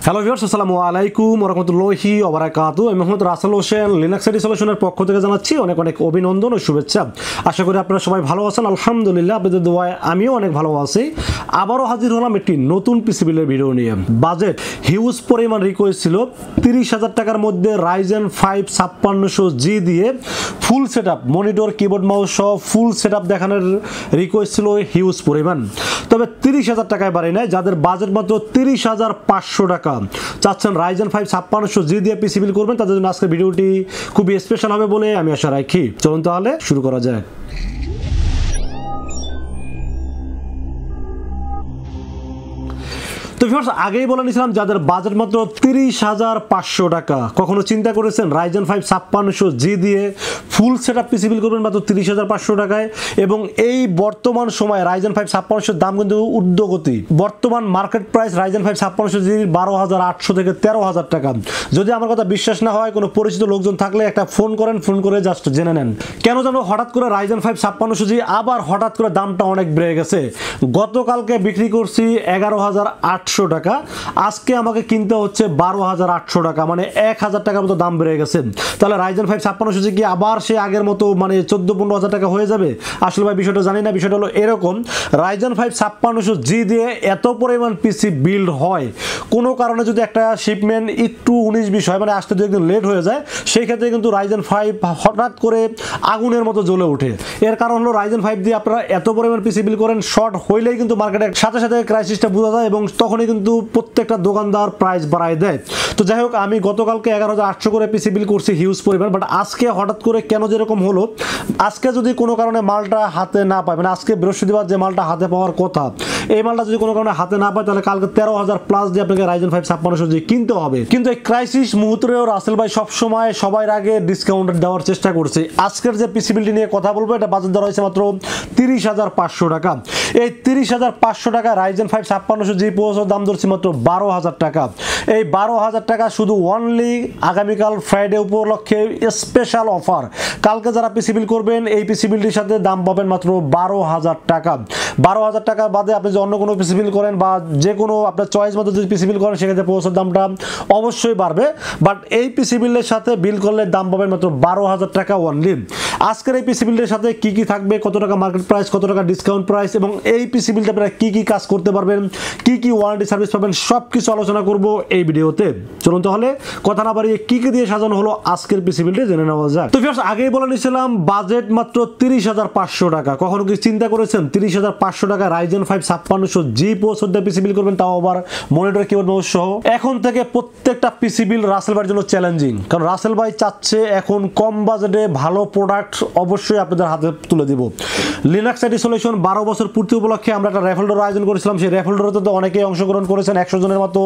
Hello viewers, আসসালামু আলাইকুম ওয়া রাহমাতুল্লাহি ওয়া বারাকাতুহু। আমি মোহাম্মদ রাসেল হোসেন লিনাক্স আইডি সলিউশনের পক্ষ থেকে জানাচ্ছি অনেক অনেক অভিনন্দন ও শুভেচ্ছা। আশা করি আপনারা সবাই ভালো আছেন। আলহামদুলিল্লাহ, আপনাদের দোয়ায় আমিও অনেক ভালো আছি। আবারও হাজির হলাম একটি নতুন পিসি বিলের ভিডিও নিয়ে। বাজেট হিউজ পরিমাণ রিকোয়েস্ট ছিল। 30,000 টাকার মধ্যে Ryzen 5 5600G দিয়ে full setup monitor keyboard mouse সহ ফুল সেটআপ দেখানোর রিকোয়েস্ট ছিল হিউজ পরিমাণ। তবে 30,000 টাকায় বাড়ি নাই, যাদের বাজেট মাত্র 30,500 টাকা চাচ্ছেন Ryzen 5 5600G দিয়ে পিসি বিল করবেন, তাদের জন্য আজকের ভিডিওটি খুবই স্পেশাল হবে বলে আমি আশা রাখি। চলুন তাহলে শুরু করা যাক। তো ভিউয়ার্স, আগেই বলে নিয়েছিলাম যাদের বাজেট মাত্র 30,500 টাকা, কখনো চিন্তা করেছেন Ryzen 5 5600G দিয়ে ফুল সেটআপ পিসি বিল করবেন মাত্র 30,500 টাকায়? এবং এই বর্তমান সময়ে Ryzen 5 5600 দাম কিন্তু ঊর্ধ্বগতি। বর্তমান মার্কেট প্রাইস Ryzen 5 5600G 12,800 থেকে 13,000 টাকা। যদি আমার কথা বিশ্বাস না হয়, কোনো পরিচিত লোকজন থাকলে একটা ফোন করেন, ফোন করে জাস্ট জেনে নেন কেন জানো হঠাৎ করে Ryzen 5 5600G আবার হঠাৎ করে দামটা অনেক বেড়ে গেছে। গতকালকে বিক্রি করছি 11,800 টাকা, আজকে আমাকে কিনতে হচ্ছে 12,800 টাকা, মানে 1,000 টাকার মতো দাম বেড়ে গেছে। তাহলে Ryzen 5 5600G কি আবার সে আগের মতো মানে 14-15,000 টাকা হয়ে যাবে? আসলে ভাই বিষয়টা জানি না। বিষয়টা হলো এরকম, Ryzen 5 5600G দিয়ে এত পরিমাণ পিসি বিল্ড হয়, কোনো কারণে যদি একটা শিপমেন্ট একটু 19-20 হয়, মানে আসতে 2 একদিন লেট হয়ে যায়, সেই ক্ষেত্রে কিন্তু Ryzen 5 হঠাৎ করে আগুনের মতো জ্বলে ওঠে। এর কারণ হলো Ryzen 5 দিয়ে আপনারা এত পরিমাণ পিসি বিল করেন, শর্ট হইলেই কিন্তু মার্কেটের সাথে সাথে ক্রাইসিসটা বোঝা যায় এবং তখনই কিন্তু প্রত্যেকটা দোকানদার প্রাইস বাড়ায় দেয়। তো যাই হোক, আমি গতকালকে 11,800 করে পিসি বিল করছি হিউজ পরিমাণ, বাট আজকে হঠাৎ করে কেন যেরকম হলো, আজকে যদি কোনো কারণে মালটা হাতে না পায়, মানে আজকে বৃহস্পতিবার যে মালটা হাতে পাওয়ার কথা, এই মালটা যদি কোনো কারণে হাতে না পায়, তাহলে কালকে 13,000 প্লাস দিয়ে আপনাকে Ryzen 5 5600G কিনতে হবে। কিন্তু এই ক্রাইসিস মুহূর্তেও রাসেল ভাই সবসময় সবার আগে ডিসকাউন্ট দেওয়ার চেষ্টা করছে। আজকের যে পিসি বিলটি নিয়ে কথা বলবো, এটা বাজেট দেওয়া হয়েছে মাত্র 30,500 টাকা। এই 30,500 টাকা Ryzen 5 5600G প্রসেসর দাম ধরছি মাত্র 12,000 টাকা। এই 12,000 টাকা শুধু অনলি আগামীকাল ফ্রাইডে উপলক্ষে স্পেশাল অফার। কালকে যারা পিসি বিল করবেন, এই পিসি বিলটির সাথে দাম পাবেন মাত্র 12,000 টাকা। 12,000 টাকা বাদে আপনি যদি অন্য কোনো পিসি বিল করেন বা যে কোনো আপনার চয়েস মতো যদি পিসি বিল করেন, সেক্ষেত্রে প্রসেসর দামটা অবশ্যই বাড়বে। বাট এই পিসি বিলের সাথে বিল করলে দাম পাবেন মাত্র 12,000 টাকা অনলি। আজকের এই পিসি বিলের সাথে কি কি থাকবে, কত টাকা মার্কেট প্রাইস, কত টাকা ডিসকাউন্ট প্রাইস, এবং এই পিসি বিলটা আপনারা কি কি কাজ করতে পারবেন, কি কি ওয়ারেন্টি সার্ভিস পাবেন, সব কিছু আলোচনা করব এই ভিডিওতে। চলুন তাহলে কথা না বাড়িয়ে কি কি দিয়ে সাজানো হলো আজকের পিসি বিলটি জেনে নেওয়া যাক। তো ভিউয়ার্স, আগেই বলে নিয়েছিলাম বাজেট মাত্র 30,500 টাকা। কখনো কি চিন্তা করেছেন 30,500 টাকা Ryzen 5 5600G প্রসেসর দিয়ে পিসি বিল করবেন, তাও আবার মনিটর কিবোর্ড মাউস সহ? এখন থেকে প্রত্যেকটা পিসি বিল রাসেল ভাইয়ের জন্য চ্যালেঞ্জিং, কারণ রাসেল ভাই চাচ্ছে এখন কম বাজেটে ভালো প্রোডাক্ট অবশ্যই আপনাদের হাতে তুলে দিব। লিনাক্স আইডি সলিউশন 12 বছর পূর্তি উপলক্ষে আমরা একটা র্যাফেল ড্র আয়োজন করেছিলাম। সেই র্যাফেল ড্রতে তো অনেকেই অংশগ্রহণ করেছেন, 100 জনের মতো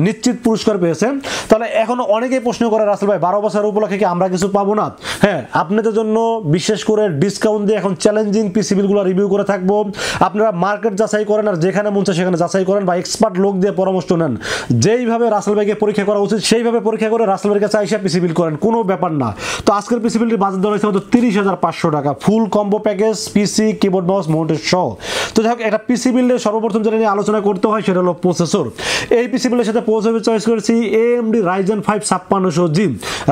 নিশ্চিত পুরস্কার পেয়েছেন। তাহলে এখন অনেকেই প্রশ্ন করে, রাসেল ভাই 12 বছর উপলক্ষে কি আমরা কিছু পাবো না? হ্যাঁ, আপনাদের জন্য বিশেষ করে ডিসকাউন্ট দিয়ে এখন চ্যালেঞ্জিং পিসি বিলগুলো রিভিউ করে থাকবো। আপনারা মার্কেট যাচাই করেন, আর যেখানে মন চায় সেখানে যাচাই করেন, বা এক্সপার্ট লোক দিয়ে পরামর্শ নেন। যেইভাবে রাসেল ভাইকে পরীক্ষা করা উচিত সেইভাবে পরীক্ষা করে রাসেল ভাইয়ের কাছে আইসা পিসি বিল করেন, কোনো ব্যাপার না। তো আজকের পিসি বিলটির বাজেট দেওয়া হয়েছে মাত্র 30,500 টাকা, ফুল কম্বো প্যাকেজ, পিসি কিবোর্ড মাউস মাউন্টেড সহ। তো যাই হোক, একটা পিসি বিলের সর্বপ্রথম যেটা নিয়ে আলোচনা করতে হয় সেটা হলো প্রসেসর। এই পিসি বিলের সাথে প্রসেসর চয়েস করেছি AMD Ryzen 5 5600G।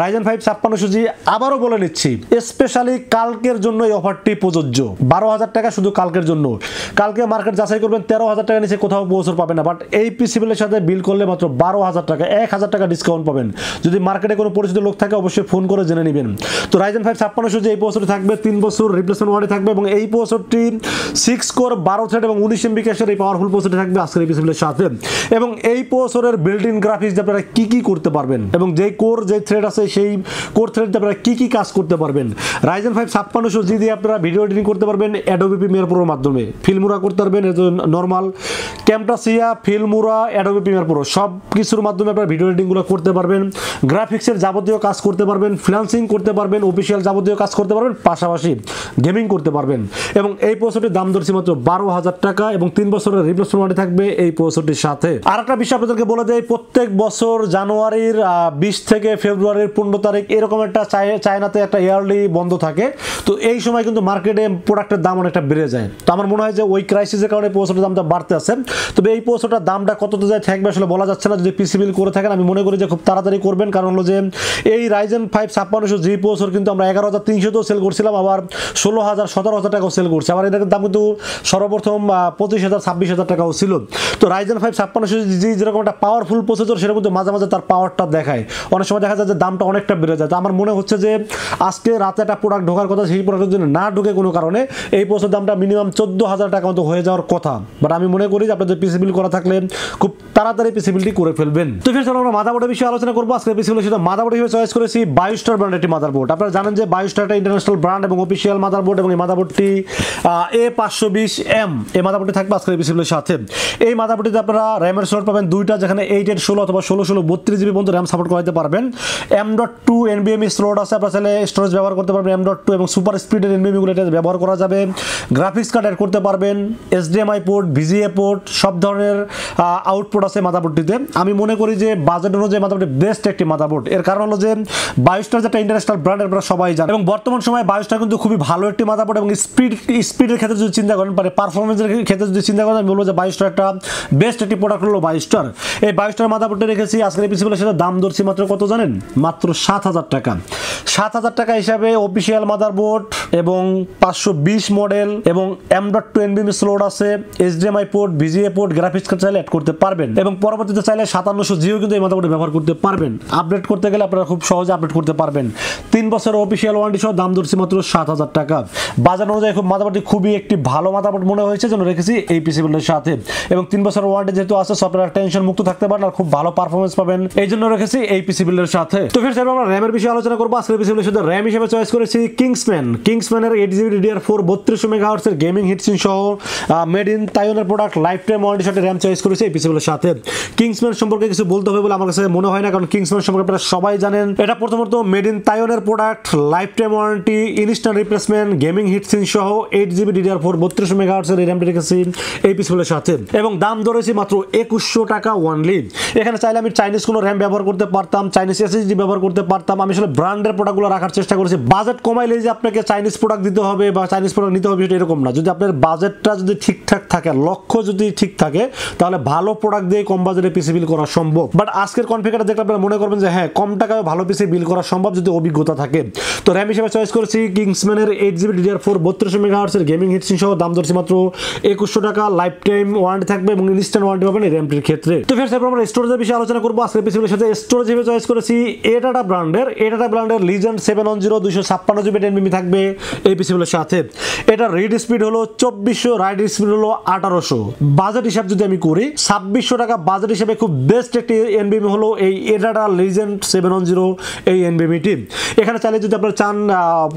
Ryzen 5 5600G আবারও বলে নিচ্ছি, স্পেশালি কালকের জন্য এই অফারটি প্রযোজ্য। 12,000 টাকা শুধু কালকের জন্য। কালকে মার্কেট যাচাই করবেন, 13,000 টাকা নিচে কোথাও প্রসেসর পাবেন না। বাট এই পিসি বিলের সাথে বিল করলে মাত্র 12,000 টাকা, 1,000 টাকা ডিসকাউন্ট পাবেন। যদি মার্কেটে কোনো পরিচিত লোক থাকে অবশ্যই ফোন করে জেনে নেবেন। তো Ryzen 5 5600G এই প্রসেসরটি থাকবে 3 বছর রিপ্লেসমেন্ট ওয়ারেন্টি থাকবে, এবং এই প্রসেসরটি 6 কোর 12 থ্রেড এবং 19 MB ক্যাশের এই পাওয়ারফুল প্রসেসরটি থাকবে আজকের এই পিসি বিলের সাথে। এবং এই প্রসেসরের বিল্ট ইন গ্রাফিক্স দিয়ে আপনারা কি কি করতে পারবেন, এবং যেই কোর যে থ্রেড আছে সেই কোর থ্রেড দিয়ে আপনারা কি কি কাজ করতে পারবেন। Ryzen 5 5600G দিয়ে আপনারা ভিডিও এডিটিং করতে পারবেন Adobe Premiere Pro এর মাধ্যমে, ফিল্মোরা করতে পারবেন, normal Camtasia, Filmora, Adobe Premiere Pro সব কিছুর মাধ্যমে আপনারা ভিডিও এডিটিংগুলো করতে পারবেন। গ্রাফিক্সের যাবতীয় কাজ করতে পারবেন, ফ্রিল্যান্সিং করতে পারবেন, অফিসিয়াল যাবতীয় কাজ করতে পারবেন, পাশাপাশি গেমিং করতে পারবেন। এবং এই প্রসেসরটির দাম ধরছি মাত্র 12,000 টাকা, এবং 3 বছরের রিপ্লেসমেন্ট ওয়ারেন্টি থাকবে এই প্রসেসরটি মাদারবোর্ডটির সাথে। আর একটা বিষয় আপনাদেরকে বলে দেই, প্রত্যেক বছর জানুয়ারির 20 থেকে ফেব্রুয়ারির 15 তারিখ এরকম একটা চায়নাতে একটা ইয়ারলি বন্ধ থাকে। তো এই সময় কিন্তু মার্কেটে প্রোডাক্টের দাম অনেকটা বেড়ে যায়। তো আমার মনে হয় যে ওই ক্রাইসিসের কারণে প্রসেসরের দামটা বাড়তে আছে। তবে এই প্রসেসরটার দামটা কতটা যায় থাকবে আসলে বলা যাচ্ছে না। যদি পিসি বিল করে থাকেন আমি মনে করি যে খুব তাড়াতাড়ি করবেন, কারণ হলো যে এই Ryzen 5 5600G প্রসেসর কিন্তু আমরা 11300 সেল করছিলাম, আবার 16000 17000 টাকাও সেল করছি। আবার এটার দাম কিন্তু সর্বপ্রথম 25000 26000 টাকাও ছিল। তো Ryzen 5 5600G যেরকম একটা পাওয়ারফুল প্রসেসর, সেটা কিন্তু মাঝে মাঝে তার পাওয়ারটা দেখায়, অনেক সময় দেখা যায় যে দামটা অনেকটা বেড়ে যায়। তো আমার মনে হচ্ছে যে আজকে রাতে একটা প্রোডাক্ট ঢোকার কথা, সেই প্রোডাক্টের জন্য না ঢুকে কোনো কারণে এই প্রসেসর দামটা মিনিমাম 14000 টাকা মতো হয়ে যাওয়ার কথা। বাট আমি মনে করি যে আপনাদের পিসি বিল করা থাকলে খুব তাড়াতাড়ি পিসি বিলটি করে ফেলবেন। তো ফির আমরা মাদারবোর্ডের বিষয়ে আলোচনা করবো। আজকে পিসি বিলের সাথে মাদারবোর্ড হিসেবে চয়েস করেছি Biostar ব্র্যান্ডের একটি মাদারবোর্ড। আপনারা জানেন যে Biostar একটা ইন্টারন্যাশনাল ব্র্যান্ড এবং অফিসিয়াল মাদারবোর্ড, এবং এই মাদারবোর্ডটি A520M এই মাদারবোর্ডটি থাকবে আজকের পিসি বিলের সাথে। এই মাদারবোর্ডটিতে আপনারা র্যামের স্লট পাবেন দুইটা, যেখানে 8/8/16 অথবা 16/16 32GB পর্যন্ত র্যাম সাপোর্ট করাতে পারবেন। M.2 NVMe স্লট আছে, আপনারা চাইলে স্টোরেজ ব্যবহার করতে পারবেন M.2 এবং সুপার স্পিডের NVMe গুলো এটা ব্যবহার করা যাবে। গ্রাফিক্স কার্ড অ্যাড করতে পারবেন, HDMI পোর্ট, VGA পোর্ট, সব ধরনের আউটপুট আছে মাদারবোর্ডটিতে। আমি মনে করি যে বাজেট অনুযায়ী মাদারবোর্ডটি বেস্ট একটি মাদারবোর্ড। এর কারণ হলো যে Biostar যেটা ইন্টারন্যাশনাল ব্র্যান্ড, আপনারা সবাই জানেন, এবং বর্তমান সময়ে Biostar কিন্তু খুবই ভালো একটি মাদারবোর্ড। এবং স্পিডের ক্ষেত্রে যদি চিন্তা করেন, মানে পারফরমেন্সের ক্ষেত্রে যদি চিন্তা করেন, আমি বলবো যে Biostar একটা বেস্ট একটি প্রোডাক্ট হলো Biostar। এই Biostar মাদারবোর্ডে রেখেছি আজকের পিসি বিলের সাথে দাম ধরছি মাত্র কত জানেন? মাত্র 7000 টাকা। 7000 টাকা হিসাবে অফিসিয়াল মাদারবোর্ড এবং 520 মডেল এবং M.2 NVMe স্লট আছে, HDMI port, VGA port, graphics card চাইলে অ্যাড করতে পারবেন, এবং পরবর্তীতে চাইলে 5700Gও কিন্তু এই মাদারবোর্ডে ব্যবহার করতে পারবেন। আপডেট করতে গেলে আপনারা খুব সহজে আপডেট করতে পারবেন। 3 বছরের অফিসিয়াল ওয়ারেন্টি সহ দাম ধরছি মাত্র 7000 টাকা। বাজার অনুযায়ী খুব মাদারবোর্ডটি খুবই একটি ভালো মাদারবোর্ড মনে হয়েছে, জন্য রেখেছি এই পিসি বিলের সাথে। এবং 3 বছরের ওয়ারেন্টি যেহেতু আছে, সফটওয়্যার টেনশন মুক্ত থাকতে পারেন আর খুব ভালো পারফরমেন্স পাবেন, এই জন্য রেখেছি এই পিসি বিলের সাথে। তো ফির আমরা র্যামের বিষয়ে আলোচনা করবো। আজকের পিসি বিলের সাথে র্যাম হিসেবে চয়েস করেছি কিংসম্যানের 8GB DDR4 3200 MHz এর গেমিং হিটসিন সহ মেড ইন তাইওয়ানের প্রোডাক্ট লাইফ টাইম ওয়ারেন্টির সাথে র্যাম চয়েস করেছি এই পিসি বিলের সাথে। কিংসম্যান সম্পর্কে কিছু বলতে হবে বলে আমার কাছে মনে হয় না, কারণ কিংসম্যান সম্পর্কে আপনারা সবাই জানেন। এটা প্রথমত মেড ইন তাইওয়ানের product, life time warranty, instant replacement, gaming heat sink সহ 8GB DDR4 3200 MHz এর র্যামটি রেখেছি এই পিসি বিলের সাথে, এবং দাম ধরেছি মাত্র 2100 টাকা ওনলি। এখানে চাইলে আমি চাইনিজ কোনো র্যাম ব্যবহার করতে পারতাম, চাইনিজ SSD ব্যবহার করতে পারতাম। আমি আসলে ব্র্যান্ডের প্রোডাক্টগুলো রাখার চেষ্টা করেছি। বাজেট কমাইলে যে আপনাকে চাইনিজ প্রোডাক্ট দিতে হবে বা চাইনিজ প্রোডাক্ট নিতে হবে এরকম না। যদি আপনার বাজেটটা যদি ঠিকঠাক থাকে, লক্ষ্য যদি ঠিক থাকে, তাহলে ভালো প্রোডাক্ট দিয়ে কম বাজেটে পিসি বিল করা সম্ভব। বাট আজকের কনফিগারটা দেখলে আপনারা মনে করবেন যে হ্যাঁ, কম টাকায় ভালো পিসি বিল করা সম্ভব যদি অভিজ্ঞতা থাকে। তো র্যাম হিসেবে চয়েস করেছি কিংসম্যানের 8GB DDR4 3200 MHz এর গেমিং হিটসিন সহ দাম ধরছি মাত্র 2100 টাকা। লাইফ টাইম ওয়ারেন্টি থাকবে এবং ইনস্ট্যান্ট ওয়ারেন্টি পাবেন এই র্যামটির ক্ষেত্রে। তো ফের আমরা স্টোরেজের বিষয়ে আলোচনা করবো। আজকের পিসি বিলের সাথে স্টোরেজ হিসেবে চয়েস করেছি Adata ব্র্যান্ডের লিজেন্ড 710 256GB NVMe থাকবে এই পিসি বিলের সাথে। এটা রিড স্পিড হলো 2400, রাইট স্পিড হলো 1800। বাজেট হিসাব যদি আমি করি 2600 টাকা বাজেট হিসেবে খুব বেস্ট একটি NVMe হলো এই Adata লিজেন্ড 710 এই NVMeটি। এখানে চাইলে যদি আপনারা চান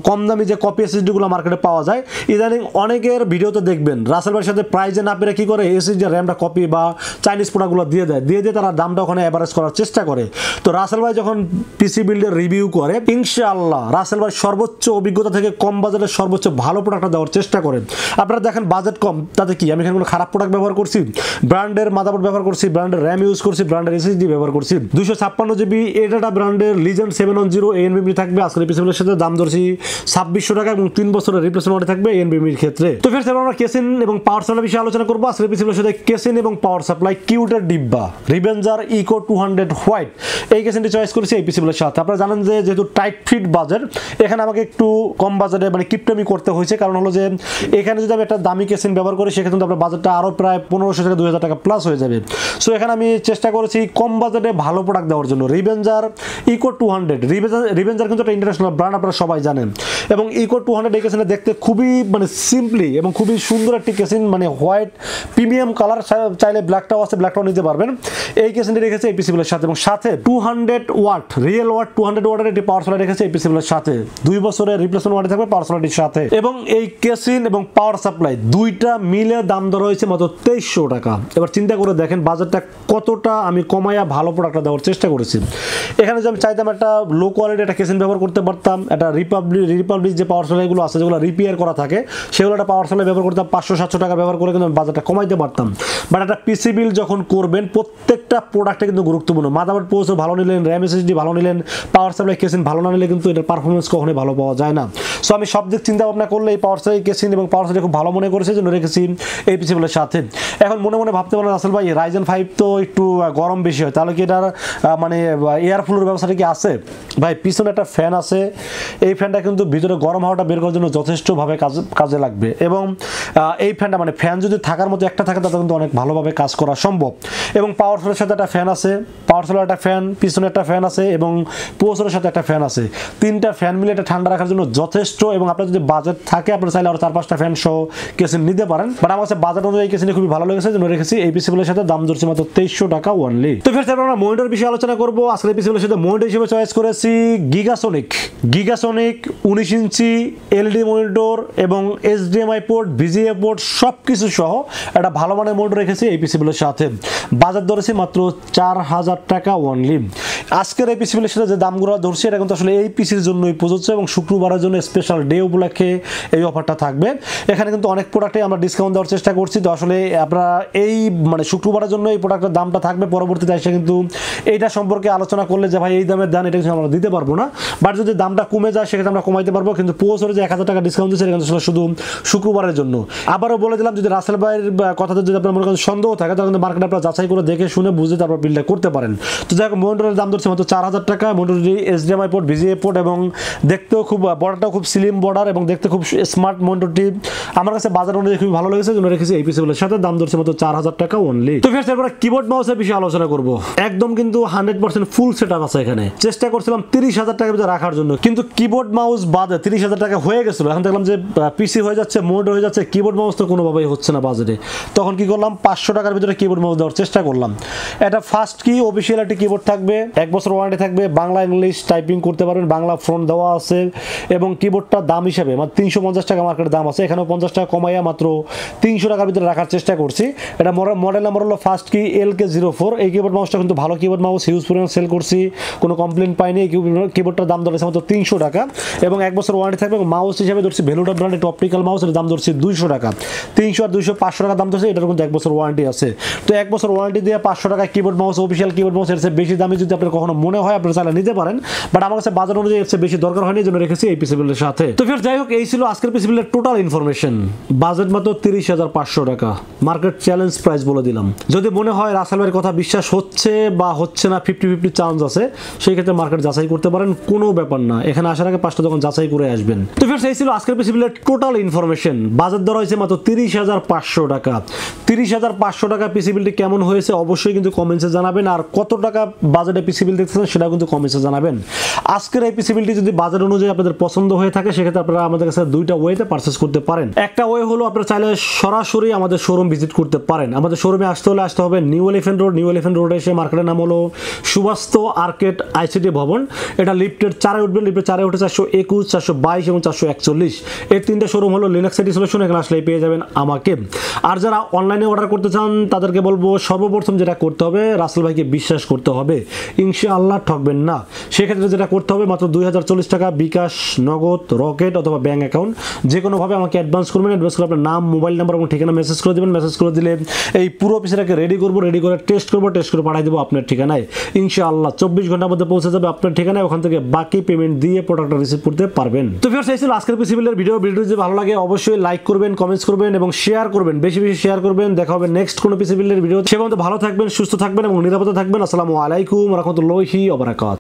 কম দামি যে কপি SSD গুলো মার্কেটে পাওয়া যায়, ইদানিং অনেকের ভিডিওতে দেখবেন রাসেল ভাইয়ের সাথে প্রাইজে না পেরে কি করে SSD র্যামটা কপি বা চাইনিজ প্রোডাক্টগুলো দিয়ে দিয়ে তারা দামটা ওখানে এভারেজ করার চেষ্টা করে। তো রাসেল ভাই যখন পিসি বিল্ডের রিভিউ করে, ইনশাআল্লাহ রাসেল ভাই সর্বোচ্চ অভিজ্ঞতা থেকে কম বাজেটের সর্বোচ্চ ভালো প্রোডাক্টটা দেওয়ার চেষ্টা করেন। আপনারা দেখেন বাজেট কম, তাতে কি আমি এখানে কোনো খারাপ প্রোডাক্ট ব্যবহার করছি? ব্র্যান্ডের মাদারবোর্ড ব্যবহার করছি, ব্র্যান্ডের র্যাম ইউজ করছি, ব্র্যান্ডের SSD ব্যবহার করছি। 256GB Adata ব্র্যান্ডের লিজেন্ড 710 NVMe থাকবে আজকের পিসি বিলের সাথে। দাম ধরছি 2600 টাকা এবং 3 বছরের রিপ্লেসমেন্ট থাকবে NVMe ক্ষেত্রে। তো ফের আমরা কেসিন এবং পাওয়ার সাপ্লাই বিষয়ে আলোচনা করবো। আজকের পিসি বিলের সাথে কেসিন এবং পাওয়ার সাপ্লাই কিউটের ডিব্বা রিভেঞ্জার ইকো 200 হোয়াইট এই কেসিনটি চয়েস করেছি এই পিসি বিলের সাথে। আপনারা জানেন যে যেহেতু টাইট ফিট বাজেট, এখানে আমাকে একটু কম বাজেটে মানে কিপটামি করতে হয়েছে। কারণ হলো যে এখানে যদি আমি একটা দামি কেসিন ব্যবহার করি, সেক্ষেত্রে আপনার বাজেটটা আরও প্রায় 1500 থেকে 2000 টাকা প্লাস হয়ে যাবে। সো এখানে আমি চেষ্টা করেছি কম বাজেটে ভালো প্রোডাক্ট দেওয়ার জন্য। রিভেঞ্জার ইকো 200 রিভেঞ্জার কিন্তু একটা ইন্টারন্যাশনাল ব্র্যান্ড, আপনারা সবাই জানেন। এবং ইকো 200 এই কেসিনটা দেখতে খুবই মানে সিম্পলি এবং খুবই সুন্দর একটি কেসিন, মানে হোয়াইট প্রিমিয়াম কালার, চাইলে ব্ল্যাকটাও আছে, ব্ল্যাকটাও নিতে পারবেন। এই কেসিনটি রেখেছে এই পিসি বিলের সাথে, এবং সাথে 200 ওয়াট রিয়েল ওয়াট 200 ওয়াটের একটি পাওয়ার সাপ্লাই রেখেছে এই পিসি বিলের সাথে। 2 বছরের রিপ্লেসমেন্ট ওয়ারেন্টি থাকবে পাওয়ার সাপ্লাইটির সাথে। এবং এই কেসিন এবং পাওয়ার সাপ্লাই দুইটা মিলে দাম ধরা হয়েছে মাত্র 2300 টাকা। এবার চিন্তা করে দেখেন বাজেটটা কতটা আমি কমাইয়া ভালো প্রোডাক্টটা দেওয়ার চেষ্টা করেছি। এখানে যে আমি চাইতাম একটা লো কোয়ালিটি একটা কেসিন ব্যবহার করতে পারতাম, একটা রিপাবলিক যে পাওয়ার সাপ্লাইগুলো আছে যেগুলো রিপেয়ার করা থাকে, সেগুলো একটা পাওয়ার সাপ্লাই ব্যবহার করতাম 500-700 টাকা ব্যবহার করে কিন্তু আমি বাজেটটা কমাইতে পারতাম। বাট একটা পিসি বিল্ড যখন করবেন প্রত্যেকটা প্রোডাক্টে কিন্তু গুরুত্বপূর্ণ। মাদারবোর্ড প্রসেসর ভালো নিলেন, র্যাম এসএসডি ভালো নিলেন, পাওয়ার সাপ্লাই কেসিং ভালো না নিলে কিন্তু এটার পারফরমেন্স কখনোই ভালো পাওয়া যায় না। সো আমি সব দিক চিন্তা ভাবনা করলে এই পাওয়ার সাপ্লাই কেসিং এবং পাওয়ার সাপ্লাই খুব ভালো মনে করেছে জন্য রেখেছি এই পিসি বিল্ডের সাথে। এখন মনে মনে ভাবতে পারেন আসল ভাই রাইজেন 5 তো একটু গরম বেশি হয়, তাহলে কি এটার মানে এয়ার ফ্লোর ব্যবস্থাটা কি আছে? ভাই পিছনে একটা ফ্যান আছে, এই ফ্যানটা কিন্তু ভিতরে গরম হাওয়াটা বের করার জন্য যথেষ্টভাবে কাজে লাগবে এবং এই ফ্যানটা মানে ফ্যান যদি থাকার মতো একটা থাকে তাতে কিন্তু অনেক ভালোভাবে কাজ করা সম্ভব। এবং পাওয়ার সাপ্লাইয়ের সাথে একটা ফ্যান আছে, পাওয়ার সাপ্লাইয়ের একটা ফ্যান, পিছনে একটা ফ্যান আছে এবং প্রসেসরের সাথে একটা ফ্যান আছে। তিনটা ফ্যান মিলে এটা ঠান্ডা রাখার জন্য যথেষ্ট। এবং আপনার যদি বাজেট থাকে আপনার চাইলে আরো 4-5টা ফ্যান সহ কেসিং নিতে পারেন, বাট আমার কাছে বাজেট অনুযায়ী কেসিং খুবই ভালো লেগেছে জন্য রেখেছি এই পিসি বিল্ডের সাথে। দাম ধরছি মাত্র 2300 টাকা অনলি। তো ফের আমরা মনিটর বিষয়ে আলোচনা করব। আজকে পিসি বিল্ডের সাথে মনিটর হিসেবে চয়েস করেছি গিগাসনিক 19 ইঞ্চি এলইডি মনিটর এবং এইচডিএমআই পোর্ট, ভিজিএ পোর্ট সবকিছু সহ একটা ভালো মানের মনিটর রেখেছি এই পিসি বিল্ডের সাথে। বাজার ধরেছি মাত্র 4000 টাকা অনলি। আজকের এই পিসি বিল্ডের সাথে যে দামগুলো ধরছি এটা কিন্তু আসলে এই পিসির জন্যই প্রযোজ্য এবং শুক্রবারের জন্য স্পেশাল ডে উপলক্ষে এই অফারটা থাকবে। এখানে কিন্তু অনেক প্রোডাক্টে আমরা ডিসকাউন্ট দেওয়ার চেষ্টা করছি। তো আসলে আপনারা এই মানে শুক্রবারের জন্য এই প্রোডাক্টের দামটা থাকবে, পরবর্তীতে এসে কিন্তু এইটা সম্পর্কে আলোচনা করলে যে ভাই এই দামের দাম এটা কিন্তু আমরা দিতে পারবো না, বাট যদি দামটা কমে যায় সেক্ষেত্রে আমরা কমাইতে পারবো। কিন্তু প্রসেসরে যে 1000 টাকা ডিসকাউন্ট দিচ্ছে এটা কিন্তু শুধু শুক্রবারের জন্য। আবারও বলে দিলাম যদি রাসেল ভাইয়ের কথাতে যদি আপনার মনে করেন সন্দেহ থাকে তাহলে কিন্তু মার্কেটে আপনারা যাচাই করে দেখে শুনে বুঝে তারপর বিলটা করতে পারেন। তো যাই হোক মনিটরের দাম ধরছে মাত্র 4000 টাকা। মনিটরটি এইচডিএমআই পোর্ট, ভিজিএ পোর্ট এবং দেখতেও খুব বর্ডারটাও খুব স্লিম বর্ডার এবং দেখতে খুব স্মার্ট মনিটরটি আমার কাছে বাজার অনুযায়ী খুব ভালো লেগেছে জন্য রেখেছি এই পিসি বিল্ডের সাথে। দাম ধরছে মাত্র 4000 টাকা অনলি। তো ফের আমরা কিবোর্ড মাউসের বিষয়ে আলোচনা করব। একদম কিন্তু 100% ফুল সেটআপ আছে এখানে। চেষ্টা করছিলাম 30000 টাকার ভিতরে রাখার জন্য, কিন্তু কিবোর্ড মাউস বাদে 30000 টাকা হয়ে গেছিল। এখন দেখলাম যে পিসি হয়ে যাচ্ছে, মনিটর হয়ে যাচ্ছে, কিবোর্ড মাউস তো কোনোভাবেই হচ্ছে না বাজেটে। তখন কি করলাম 500 টাকার ভিতরে কিবোর্ড মাউস দেওয়ার চেষ্টা করলাম। এটা ফাস্টকি অফিসিয়াল একটি কিবোর্ড থাকবে, 1 বছর ওয়ারেন্টি থাকবে, বাংলা ইংলিশ টাইপিং করতে পারবেন, বাংলা ফন্ট দেওয়া আছে এবং কিবোর্ডটার দাম হিসাবে মাত্র 350 টাকা মার্কেটের দাম আছে, এখানেও 50 টাকা কমাইয়া মাত্র 300 টাকার ভিতরে রাখার চেষ্টা করছি। এটা মডেল নাম্বার হলো ফাস্টকি LK04। এই কিবোর্ড মাউসটা কিন্তু ভালো কিবোর্ড মাউস, হিউজ পরিমাণ সেল করছি, কোনো কমপ্লেন পাইনি। এই কিবোর্ডটার দাম ধরেছে মাত্র 300 টাকা এবং 1 বছর ওয়ারেন্টি থাকবে। এবং মাউস হিসেবে ধরছি ভ্যালুটা ব্র্যান্ড একটা অপটিক্যাল মাউস, এর দাম ধরছি 200 টাকা। 300 আর 200 500 টাকা দাম ধরছে, এটার কিন্তু 1 বছর ওয়ারেন্টি আছে। তো 1 বছর ওয়ারেন্টি দিয়ে 500 টাকা keyboard mouse, official keyboard mouse, এর চেয়ে বেশি দামে যদি আপনার কখনো মনে হয় আপনারা চাইলে নিতে পারেন, বাট আমার কাছে বাজার অনুযায়ী এর চেয়ে বেশি দরকার হয়নি জন্য রেখেছি এই পিসি বিল্ডের সাথে। তো ফির যাই হোক এই ছিল আজকের পিসি বিল্ডের টোটাল ইনফরমেশন। বাজেট মাত্র 30500 টাকা, মার্কেট চ্যালেঞ্জ প্রাইস বলে দিলাম। যদি মনে হয় রাসেল ভাইয়ের কথা বিশ্বাস হচ্ছে বা হচ্ছে না 50-50 চান্স আছে, সেই ক্ষেত্রে মার্কেট যাচাই করতে পারেন, কোনো ব্যাপার না। এখানে আসার আগে 5টা দোকান যাচাই করে আসবেন। তো ফির এই ছিল আজকের পিসি বিল্ডের টোটাল ইনফরমেশন। বাজেট ধরা হয়েছে মাত্র 30500 টাকা। 30500 টাকা পিসি বিল্ডটি কেমন হয়েছে অবশ্যই কিন্তু কমেন্টসে জানাবেন, আর কত টাকা বাজেটে পিসি বিল্ড দেখতেছেন সেটা কিন্তু কমেন্টসে জানাবেন। আজকের এই পিসি বিল্ডটি যদি বাজেট অনুযায়ী আপনাদের পছন্দ হয়ে থাকে সেক্ষেত্রে আপনারা আমাদের কাছে 2টা ওয়েতে পারচেজ করতে পারেন। একটা ওয়ে হলো আপনারা চাইলে সরাসরি আমাদের শোরুম ভিজিট করতে পারেন। আমাদের শোরুমে আসতে হবে নিউ এলিফ্যান্ট রোড এসে মার্কেটের নাম হলো সুভাস্তু আর্কেড আইসিটি ভবন। এটা লিফটের 4 উঠবে, লিফটের 4 উঠে 421, 422 এবং 441। এই 3টে শোরুম হলো লিনাক্স আইটি সলিউশন, এখানে আসলেই পেয়ে যাবেন আমাকে। আর যারা অনলাইনে অর্ডার করতে চান তাদেরকে বলবো সর্বপ্রথম যেটা করতে হবে রাসেল ভাইকে বিশ্বাস করতে হবে, ইনশাআল্লাহ ঠকবেন না। সেক্ষেত্রে যেটা করতে হবে মাত্র 2040 টাকা বিকাশ, নগদ, রকেট অথবা ব্যাংক অ্যাকাউন্ট যে কোনোভাবে আমাকে অ্যাডভান্স করবেন। অ্যাডভান্স করে আপনার নাম, মোবাইল নাম্বার এবং ঠিকানা মেসেজ করে দেবেন। মেসেজ করে দিলে এই পুরো পিসিটাকে রেডি করে টেস্ট করে পাঠিয়ে দেবো আপনার ঠিকানায়। ইনশাআল্লাহ 24 ঘন্টার মধ্যে পৌঁছে যাবে আপনার ঠিকানায়। ওখান থেকে বাকি পেমেন্ট দিয়ে প্রোডাক্টটা রিসিভ করতে পারবেন। তো ফির সেই ছিল আজকের পিসি বিল্ডের ভিডিওটি যদি ভালো লাগে অবশ্যই লাইক করবেন, কমেন্টস করবেন এবং শেয়ার করবেন, বেশি শেয়ার করবেন। দেখা হবে নেক্সট কোনো পিসি বিল্ডের ভিডিও। সে পর্যন্ত ভালো থাকবেন, সুস্থ থাকবেন এবং নিরাপদে থাকবেন। আসসালামু আলাইকুম ওয়া রাহমাতুল্লাহি ওয়া বারাকাতুহু।